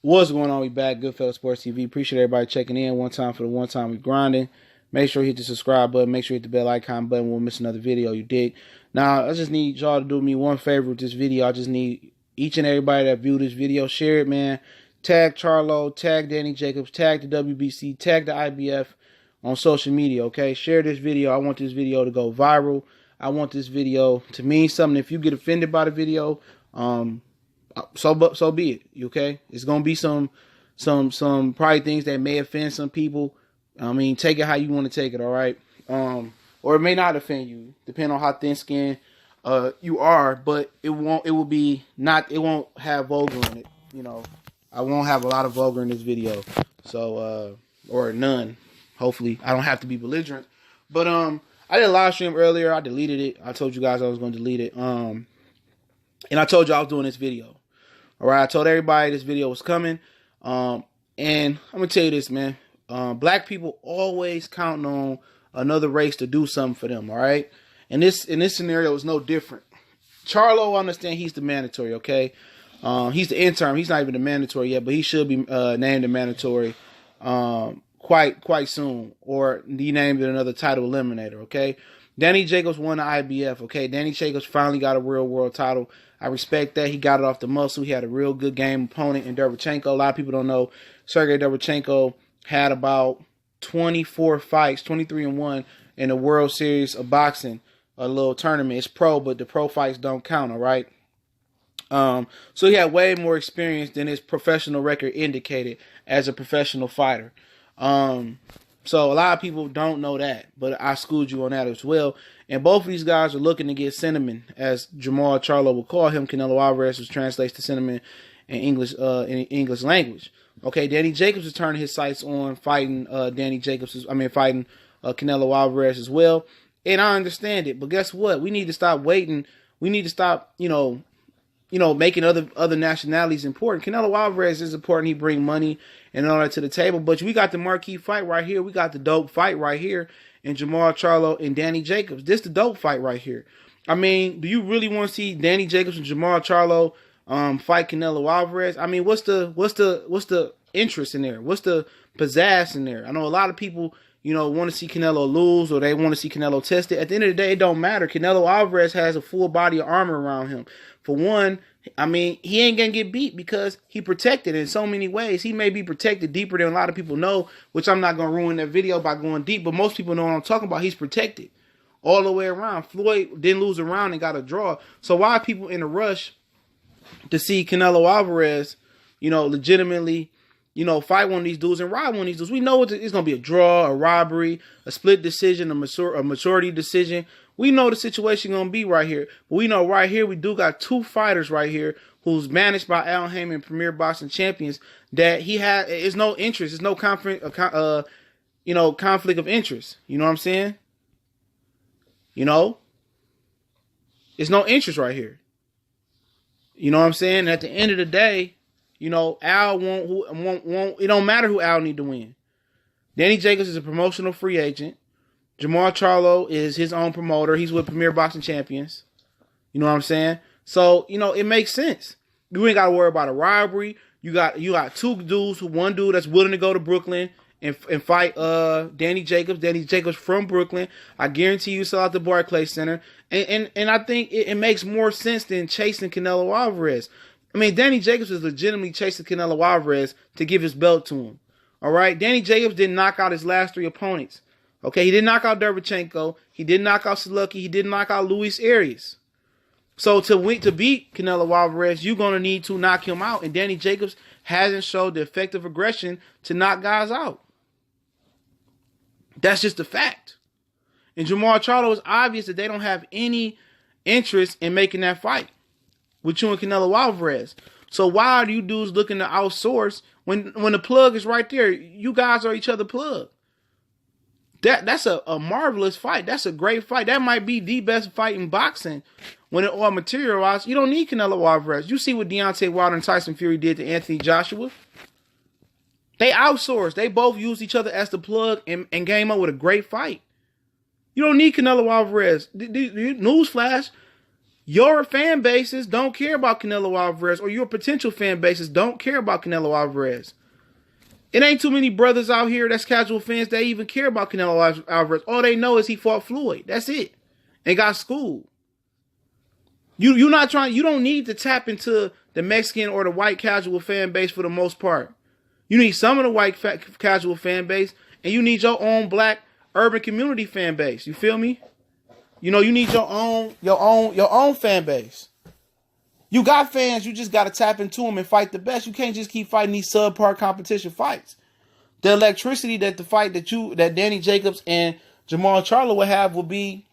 What's going on? We back. Goodfellas Sports TV. Appreciate everybody checking in. One time for the one time we grinding. Make sure you hit the subscribe button. Make sure you hit the bell icon button. We'll miss another video. You dig? Now, I just need y'all to do me one favor with this video. I just need each and everybody that view this video, share it, man. Tag Charlo, tag Danny Jacobs, tag the WBC, tag the IBF on social media, okay? Share this video. I want this video to go viral. I want this video to mean something. If you get offended by the video, so be it. Okay, it's gonna be some probably things that may offend some people. I mean, take it how you want to take it. All right, or it may not offend you, depending on how thin skinned you are. But it won't have vulgar in it. You know, I won't have a lot of vulgar in this video. So or none. Hopefully, I don't have to be belligerent. But I did a live stream earlier. I deleted it. I told you guys I was gonna delete it. And I told you I was doing this video. All right, I told everybody this video was coming. And I'm going to tell you this, man. Black people always counting on another race to do something for them, all right? And this scenario is no different. Charlo, I understand he's the mandatory, okay? He's the interim. He's not even the mandatory yet, but he should be named the mandatory quite soon, or he named it another title eliminator, okay? Danny Jacobs won the IBF, okay? Danny Jacobs finally got a real world title. I respect that. He got it off the muscle. He had a real good game opponent in Derevchenko. A lot of people don't know Sergey Derevchenko had about 24 fights, 23-1 in the World Series of Boxing, a little tournament. It's pro, but the pro fights don't count, all right? So he had way more experience than his professional record indicated as a professional fighter. So a lot of people don't know that, but I schooled you on that as well. And both of these guys are looking to get cinnamon, as Jermall Charlo will call him. Canelo Alvarez, which translates to cinnamon in English language. Okay, Danny Jacobs is turning his sights on fighting fighting Canelo Alvarez as well. And I understand it, but guess what? We need to stop waiting. We need to stop, making other nationalities important. Canelo Alvarez is important. He bring money and all that to the table. But we got the marquee fight right here. We got the dope fight right here in Jermall Charlo and Danny Jacobs. This the dope fight right here. I mean, do you really want to see Danny Jacobs and Jermall Charlo fight Canelo Alvarez? I mean, what's the interest in there? What's the pizzazz in there? I know a lot of people, want to see Canelo lose, or they want to see Canelo tested. At the end of the day, it don't matter. Canelo Alvarez has a full body of armor around him. For one, I mean, he ain't going to get beat because he protected in so many ways. He may be protected deeper than a lot of people know, which I'm not going to ruin that video by going deep, but most people know what I'm talking about. He's protected all the way around. Floyd didn't lose a round and got a draw. So why are people in a rush to see Canelo Alvarez, legitimately, fight one of these dudes and ride one of these dudes? We know it's going to be a draw, a robbery, a split decision, a majority decision. We know the situation going to be right here. But we know right here we do got two fighters right here who's managed by Al Haymon, Premier Boxing Champions, that he had is no interest. There's no conflict of interest. You know what I'm saying? There's no interest right here. You know what I'm saying? At the end of the day, Al won't. It don't matter who Al need to win. Danny Jacobs is a promotional free agent. Jermall Charlo is his own promoter. He's with Premier Boxing Champions. You know what I'm saying? So, it makes sense. You ain't got to worry about a robbery. You got two dudes, one dude that's willing to go to Brooklyn and fight Danny Jacobs. Danny Jacobs from Brooklyn. I guarantee you sell out the Barclays Center. And I think it makes more sense than chasing Canelo Alvarez. I mean, Danny Jacobs is legitimately chasing Canelo Alvarez to give his belt to him. All right? Danny Jacobs didn't knock out his last three opponents. Okay, he didn't knock out Derevchenko. He didn't knock out Slucky. He didn't knock out Luis Arias. So to beat Canelo Alvarez, you're going to need to knock him out. And Danny Jacobs hasn't showed the effective aggression to knock guys out. That's just a fact. And Jermall Charlo, is obvious that they don't have any interest in making that fight with you and Canelo Alvarez. So why are you dudes looking to outsource when the plug is right there? You guys are each other plug. That's a marvelous fight. That's a great fight. That might be the best fight in boxing when it all materialized. You don't need Canelo Alvarez. You see what Deontay Wilder and Tyson Fury did to Anthony Joshua. They outsourced. They both used each other as the plug and came up with a great fight. You don't need Canelo Alvarez. Newsflash, Your fan bases don't care about Canelo Alvarez, or your potential fan bases don't care about Canelo Alvarez. It ain't too many brothers out here that's casual fans that even care about Canelo Alvarez. All they know is he fought Floyd. That's it. And got schooled. You don't need to tap into the Mexican or the white casual fan base for the most part. You need some of the white casual fan base, and you need your own black urban community fan base. You feel me? You need your own fan base. You got fans, you just got to tap into them and fight the best. You can't just keep fighting these subpar competition fights. The electricity that that Danny Jacobs and Jermall Charlo will have will be,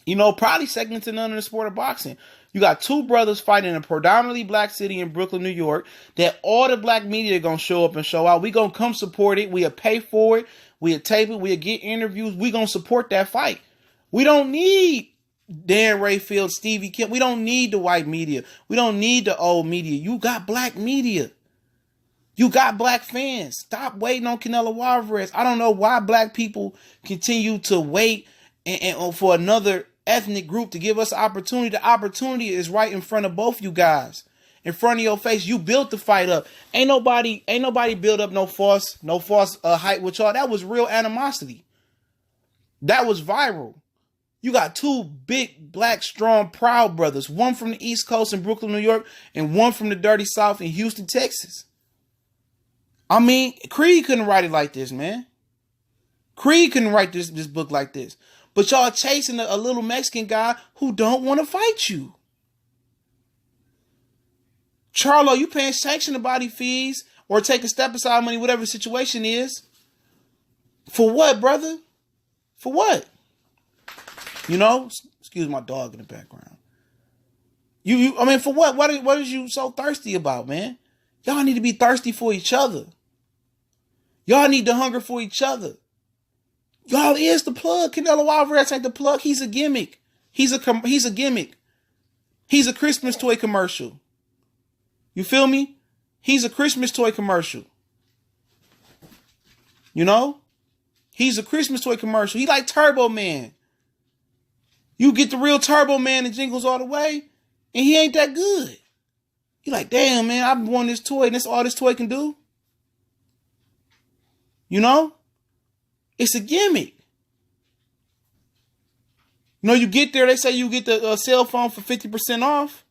probably second to none in the sport of boxing. You got two brothers fighting in a predominantly black city in Brooklyn, New York, that all the black media are going to show up and show out. We going to come support it. We'll pay for it. We'll tape it. We'll get interviews. We going to support that fight. We don't need Dan Rayfield, Stevie Kim. We don't need the white media. We don't need the old media. You got black media. You got black fans. Stop waiting on Canelo Alvarez. I don't know why black people continue to wait and for another ethnic group to give us opportunity. The opportunity is right in front of both you guys. In front of your face. You built the fight up. Ain't nobody build up no false hype with y'all. That was real animosity. That was viral. You got two big, black, strong, proud brothers. One from the East Coast in Brooklyn, New York, and one from the dirty South in Houston, Texas. I mean, Creed couldn't write it like this, man. Creed couldn't write this book like this. But y'all chasing a little Mexican guy who don't want to fight you. Charlo, you paying sanction body fees or taking step aside money, whatever the situation is. For what, brother? For what? Excuse my dog in the background. For what? What is you so thirsty about, man? Y'all need to be thirsty for each other. Y'all need to hunger for each other. Y'all is the plug. Canelo Alvarez ain't the plug. He's a gimmick. He's a gimmick. He's a Christmas toy commercial. You feel me? He's a Christmas toy commercial. He's a Christmas toy commercial. He like Turbo Man. You get the real Turbo Man and Jingles All the Way, and he ain't that good. You like, damn, man, I've won this toy, and that's all this toy can do. It's a gimmick. You get there, they say you get the cell phone for 50% off.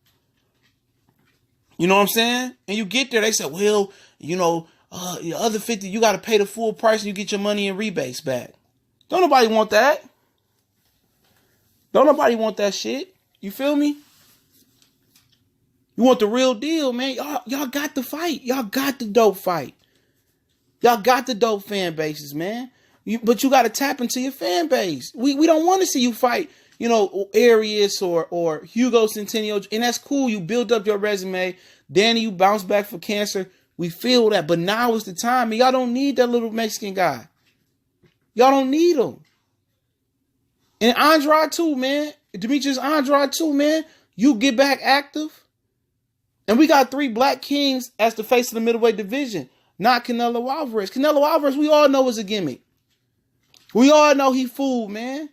You know what I'm saying? And you get there, they say, well, the other 50, you got to pay the full price and you get your money in rebates back. Don't nobody want that. Don't nobody want that shit. You feel me? You want the real deal, man. Y'all got the fight. Y'all got the dope fight. Y'all got the dope fan bases, man. But you got to tap into your fan base. We don't want to see you fight, Arias or Hugo Centennial. And that's cool. You build up your resume. Danny, you bounce back for cancer. We feel that. But now is the time. And y'all don't need that little Mexican guy. Y'all don't need him. And Andrade too, man. Demetrius Andrade too, man. You get back active. And we got 3 black kings as the face of the middleweight division. Not Canelo Alvarez. Canelo Alvarez, we all know is a gimmick. We all know he fooled, man.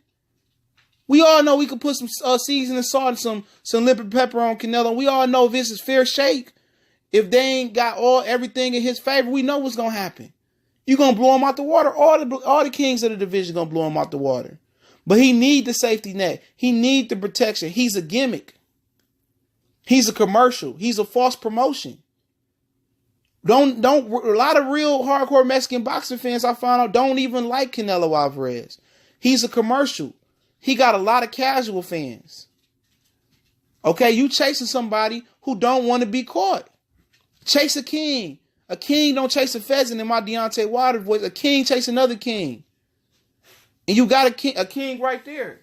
We all know we could put some seasoning salt and some lemon pepper on Canelo. We all know if this is fair shake, if they ain't got everything in his favor, we know what's gonna happen. You gonna blow him out the water. All the kings of the division gonna blow him out the water. But he need the safety net. He need the protection. He's a gimmick. He's a commercial. He's a false promotion. A lot of real hardcore Mexican boxing fans I found out don't even like Canelo Alvarez. He's a commercial. He got a lot of casual fans. Okay, you chasing somebody who don't want to be caught. Chase a king. A king don't chase a pheasant in my Deontay Wilder voice. A king chase another king. And you got a king right there.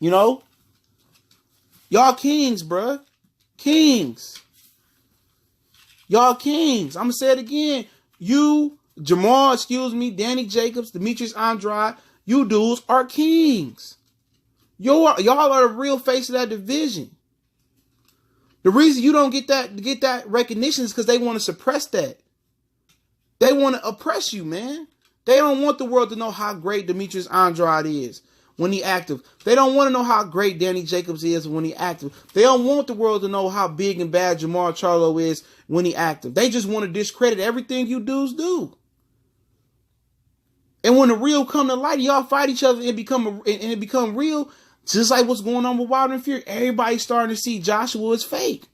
Y'all kings, bruh. Kings. Y'all kings. I'm going to say it again. You, Jermall, Danny Jacobs, Demetrius Andrade, you dudes are kings. Y'all are the real face of that division. The reason you don't get that recognition is because they want to suppress that. They want to oppress you, man. They don't want the world to know how great Demetrius Andrade is. when he active. They don't want to know how great Danny Jacobs is when he active. They don't want the world to know how big and bad Jermall Charlo is when he active. They just want to discredit everything you dudes do. And when the real come to light, y'all fight each other and it become real, just like what's going on with Wilder and Fury. Everybody's starting to see Joshua is fake.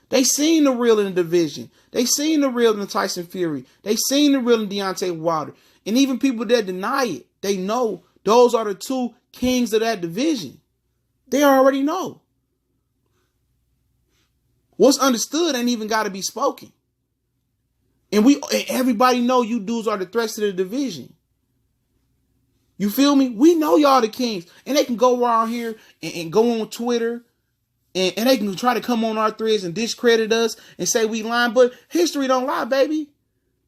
They seen the real in the division. They seen the real in Tyson Fury. They seen the real in Deontay Wilder. And even people that deny it, they know those are the two kings of that division. They already know. What's understood ain't even got to be spoken. And everybody know you dudes are the threats to the division. You feel me? We know y'all the kings. And they can go around here and go on Twitter and they can try to come on our threads and discredit us and say we lying. But history don't lie, baby.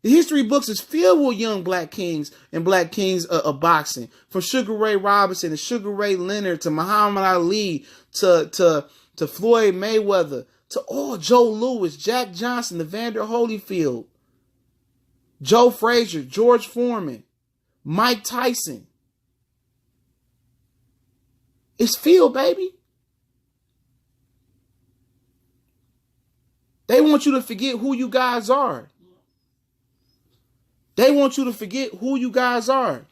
The history books is filled with young black kings and black kings of boxing. From Sugar Ray Robinson to Sugar Ray Leonard to Muhammad Ali to Floyd Mayweather to Joe Louis, Jack Johnson, Evander Holyfield, Joe Frazier, George Foreman, Mike Tyson. It's filled, baby. They want you to forget who you guys are. They want you to forget who you guys are.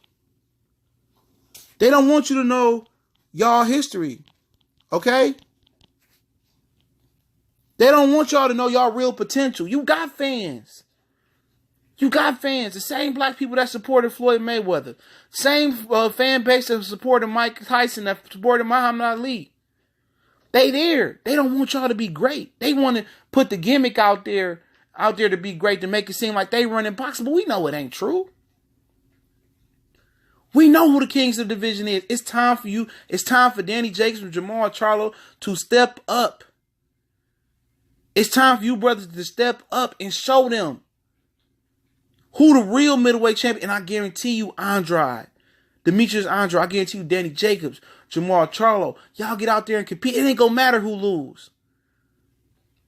They don't want you to know y'all history. Okay? They don't want y'all to know y'all real potential. You got fans. You got fans. The same black people that supported Floyd Mayweather. Same fan base that supported Mike Tyson, that supported Muhammad Ali. They there. They don't want y'all to be great. They want to put the gimmick out there to be great, to make it seem like they running boxing, but we know it ain't true. We know who the kings of the division is. It's time for you. It's time for Danny Jacobs and Jermall Charlo to step up. It's time for you brothers to step up and show them who the real middleweight champion. And I guarantee you, Demetrius Andrade, I guarantee you, Danny Jacobs, Jermall Charlo, y'all get out there and compete. It ain't gonna matter who lose.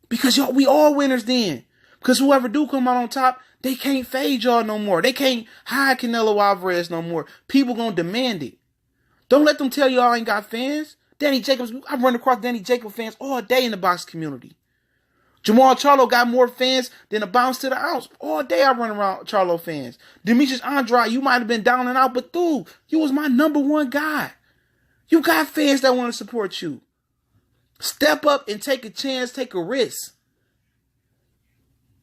Because we all winners then. Because whoever do come out on top, they can't fade y'all no more. They can't hide Canelo Alvarez no more. People gonna demand it. Don't let them tell y'all ain't got fans. Danny Jacobs, I run across Danny Jacobs fans all day in the box community. Jermall Charlo got more fans than a bounce to the ounce. All day I run around Charlo fans. Demetrius Andrade, you might have been down and out, but dude, you was my number one guy. You got fans that want to support you. Step up and take a chance, take a risk.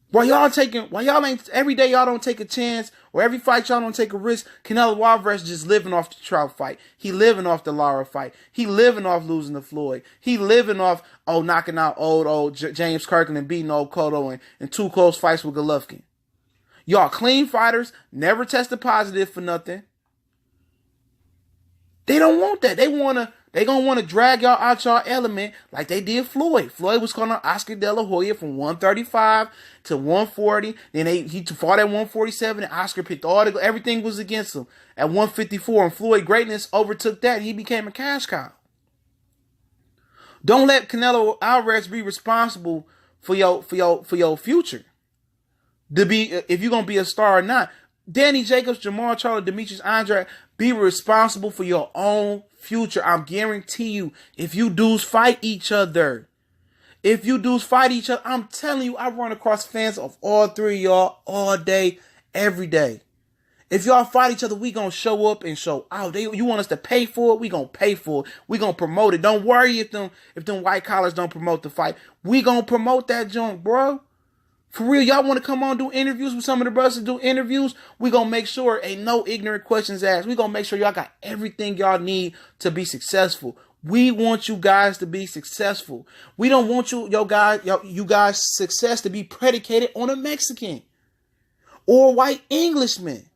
While y'all ain't, every day y'all don't take a chance, or every fight y'all don't take a risk, Canelo Alvarez just living off the Trout fight. He living off the Lara fight. He living off losing to Floyd. He living off, knocking out old James Kirkland and beating old Cotto and 2 close fights with Golovkin. Y'all clean fighters, never tested positive for nothing. They don't want that. They gonna want to drag y'all out y'all element like they did Floyd. Floyd was calling Oscar De La Hoya from 135 to 140. Then he fought at 147 and Oscar picked everything was against him at 154. And Floyd greatness overtook that and he became a cash cow. Don't let Canelo Alvarez be responsible for your future. If you're gonna be a star or not. Danny Jacobs, Jermall Charlo, Demetrius Andrade, be responsible for your own future. I guarantee you, if you dudes fight each other, I'm telling you, I run across fans of all three of y'all all day, every day. If y'all fight each other, we gonna show up and show out. You want us to pay for it? We gonna pay for it. We gonna promote it. Don't worry if them white collars don't promote the fight. We gonna promote that junk, bro. For real, y'all want to come on do interviews with some of the brothers to do interviews? We gonna make sure ain't no ignorant questions asked. We gonna make sure y'all got everything y'all need to be successful. We want you guys to be successful. We don't want you guys' success to be predicated on a Mexican or a white Englishman.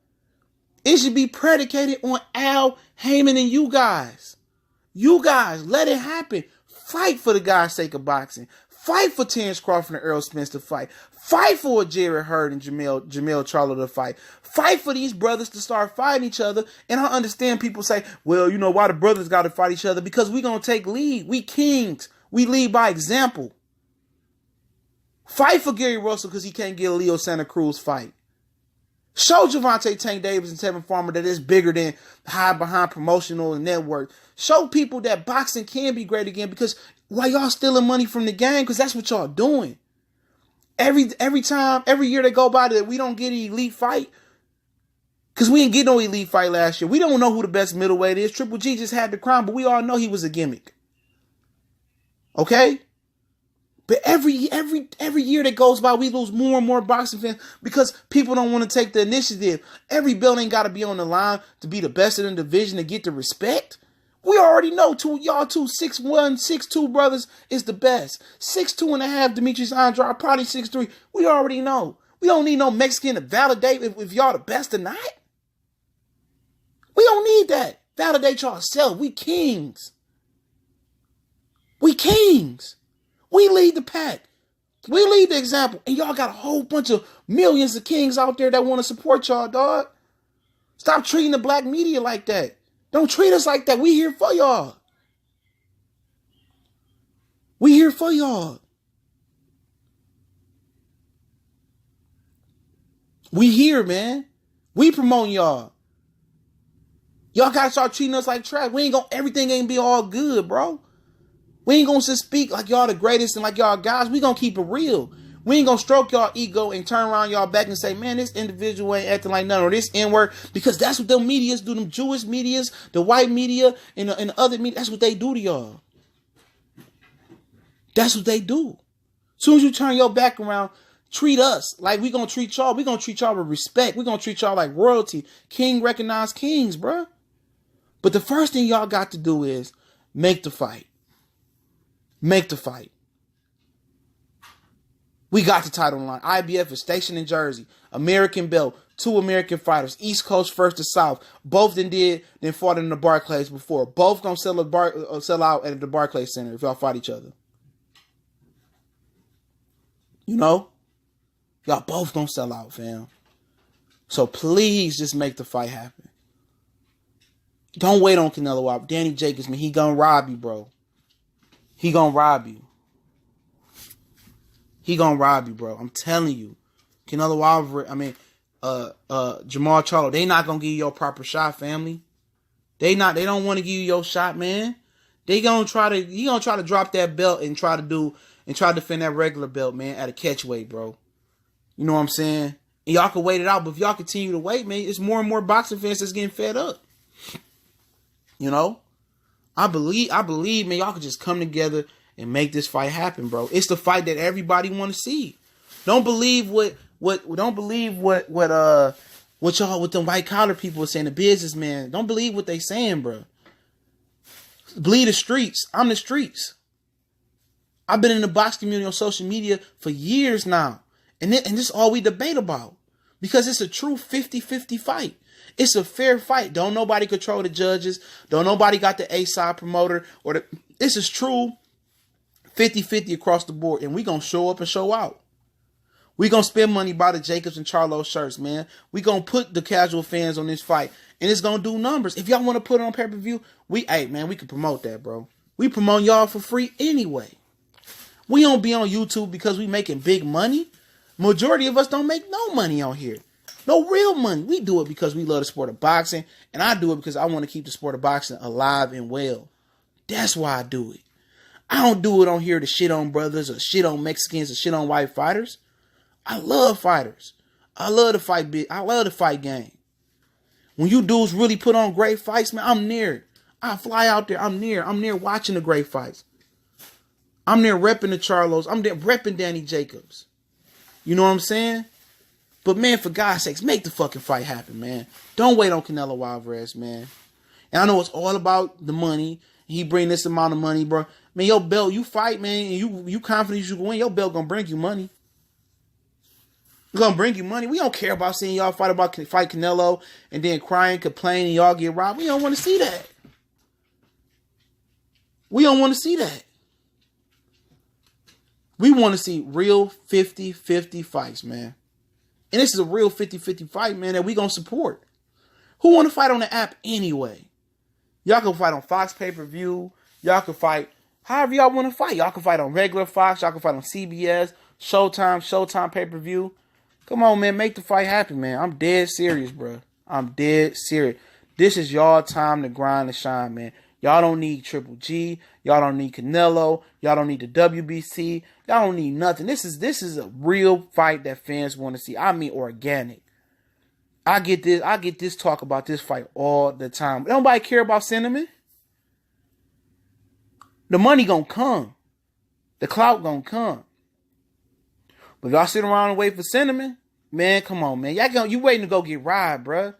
It should be predicated on Al Heyman and you guys. You guys, let it happen. Fight for the God's sake of boxing. Fight for Terrence Crawford and Errol Spence to fight. Fight for Jared Hurd and Jermall Charlo to fight. Fight for these brothers to start fighting each other. And I understand people say, well, you know why the brothers got to fight each other? Because we going to take lead. We kings. We lead by example. Fight for Gary Russell because he can't get a Leo Santa Cruz fight. Show Javante Tank Davis and Tevin Farmer that it's bigger than high behind promotional and network. Show people that boxing can be great again, because why y'all stealing money from the game? Because that's what y'all doing. Every year they go by that we don't get an elite fight, because we didn't get no elite fight last year. We don't know who the best middleweight is. Triple G just had the crown, but we all know he was a gimmick. Okay? But every year that goes by, we lose more and more boxing fans because people don't want to take the initiative. Every belt ain't got to be on the line to be the best in the division to get the respect. We already know y'all two 6'1", 6'2" brothers is the best. 6'2.5" Demetrius Andrade, probably 6'3". We already know. We don't need no Mexican to validate if y'all the best or not. We don't need that. Validate yourself. We kings. We kings. We lead the pack. We lead the example. And y'all got a whole bunch of millions of kings out there that want to support y'all, dog. Stop treating the black media like that. Don't treat us like that. We here for y'all. We here for y'all. We here, man. We promoting y'all. Y'all gotta start treating us like trash. Everything ain't be all good, bro. We ain't gonna just speak like y'all the greatest and like y'all guys. We gonna keep it real. We ain't gonna stroke y'all ego and turn around y'all back and say, man, this individual ain't acting like none, or this N-word, because that's what them medias do. Them Jewish medias, the white media, and the other media, that's what they do to y'all. That's what they do. As soon as you turn your back around, treat us like we gonna treat y'all. We gonna treat y'all with respect. We gonna treat y'all like royalty. King recognized kings, bruh. But the first thing y'all got to do is make the fight. Make the fight. We got the title line. IBF is stationed in Jersey. American belt. 2 American fighters. East Coast first to South. Both then fought in the Barclays before. Both gonna sell out at the Barclays Center if y'all fight each other. You know? Y'all both gonna sell out, fam. So please just make the fight happen. Don't wait on Canelo. Danny Jacobs, man, he gonna rob you, bro. He gonna rob you. He gonna rob you, bro. I'm telling you. Canelo Alvarez, Jermall Charlo, they not gonna give you your proper shot, family. They don't want to give you your shot, man. He gonna try to drop that belt and try to defend that regular belt, man, at a catch weight, bro. You know what I'm saying? And y'all can wait it out, but if y'all continue to wait, man, it's more and more boxing fans that's getting fed up. You know? I believe, man, y'all could just come together and make this fight happen, bro. It's the fight that everybody want to see. Don't believe what y'all, what the white collar people are saying, the businessman. Don't believe what they saying, bro. Believe the streets. I'm the streets. I've been in the box community on social media for years now. And this is all we debate about. Because it's a true 50-50 fight. It's a fair fight. Don't nobody control the judges. Don't nobody got the A-side promoter. This is true 50-50 across the board. And we going to show up and show out. We going to spend money by the Jacobs and Charlo shirts, man. We going to put the casual fans on this fight. And it's going to do numbers. If y'all want to put it on pay-per-view, we can promote that, bro. We promote y'all for free anyway. We don't be on YouTube because we making big money. Majority of us don't make no money on here. No real money. We do it because we love the sport of boxing. And I do it because I want to keep the sport of boxing alive and well. That's why I do it. I don't do it on here to shit on brothers or shit on Mexicans or shit on white fighters. I love fighters. I love the fight bit. I love the fight game. When you dudes really put on great fights, man, I'm near it. I fly out there. I'm near watching the great fights. I'm there repping the Charlos. I'm there repping Danny Jacobs. You know what I'm saying? But, man, for God's sakes, make the fucking fight happen, man. Don't wait on Canelo Alvarez, man. And I know it's all about the money. He bring this amount of money, bro. Man, your belt, you fight, man, and you confident you can win, your belt gonna bring you money. It's gonna bring you money. We don't care about seeing y'all fight Canelo and then crying, complaining, y'all get robbed. We don't want to see that. We don't want to see that. We want to see real 50-50 fights, man. And this is a real 50-50 fight, man, that we going to support. Who want to fight on the app anyway? Y'all can fight on Fox pay-per-view. Y'all can fight however y'all want to fight. Y'all can fight on regular Fox. Y'all can fight on CBS, Showtime pay-per-view. Come on, man. Make the fight happen, man. I'm dead serious, bro. I'm dead serious. This is y'all time to grind and shine, man. Y'all don't need Triple G. Y'all don't need Canelo. Y'all don't need the WBC. Y'all don't need nothing. This is a real fight that fans want to see. I mean, organic. I get this talk about this fight all the time. Nobody care about sentiment. The money gonna come. The clout gonna come. But if y'all sit around and wait for sentiment, man, come on, man. You waiting to go get robbed, bruh.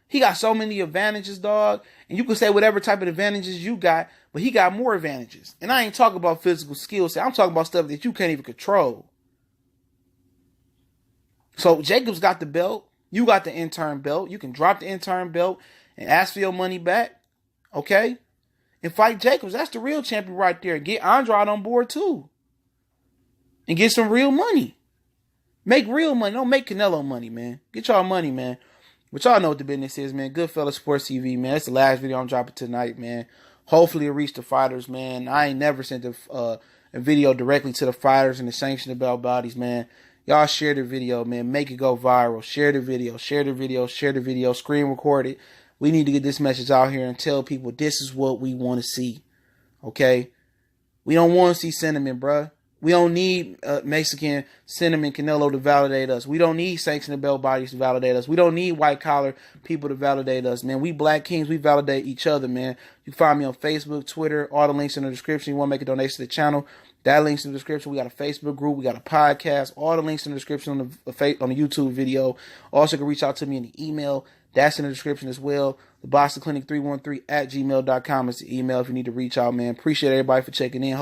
He got so many advantages, dog. And you can say whatever type of advantages you got, but he got more advantages. And I ain't talking about physical skill set. I'm talking about stuff that you can't even control. So Jacobs got the belt. You got the intern belt. You can drop the intern belt and ask for your money back. Okay? And fight Jacobs. That's the real champion right there. Get Andrade on board too. And get some real money. Make real money. Don't make Canelo money, man. Get y'all money, man. But y'all know what the business is, man. Goodfellas Sports TV, man. That's the last video I'm dropping tonight, man. Hopefully it reach the fighters, man. I ain't never sent a video directly to the fighters and the sanctioned belt bodies, man. Y'all share the video, man. Make it go viral. Share the video. Share the video. Share the video. Screen record it. We need to get this message out here and tell people this is what we want to see. Okay? We don't want to see sentiment, bruh. We don't need Mexican sentiment Canelo to validate us. We don't need sanctioned belt bodies to validate us. We don't need white collar people to validate us, man. We black kings, we validate each other, man. You can find me on Facebook, Twitter, all the links in the description. You want to make a donation to the channel, that link's in the description. We got a Facebook group, we got a podcast, all the links in the description on the YouTube video. Also, you can reach out to me in the email. That's in the description as well. The Boston Clinic 313 at gmail.com is the email if you need to reach out, man. Appreciate everybody for checking in.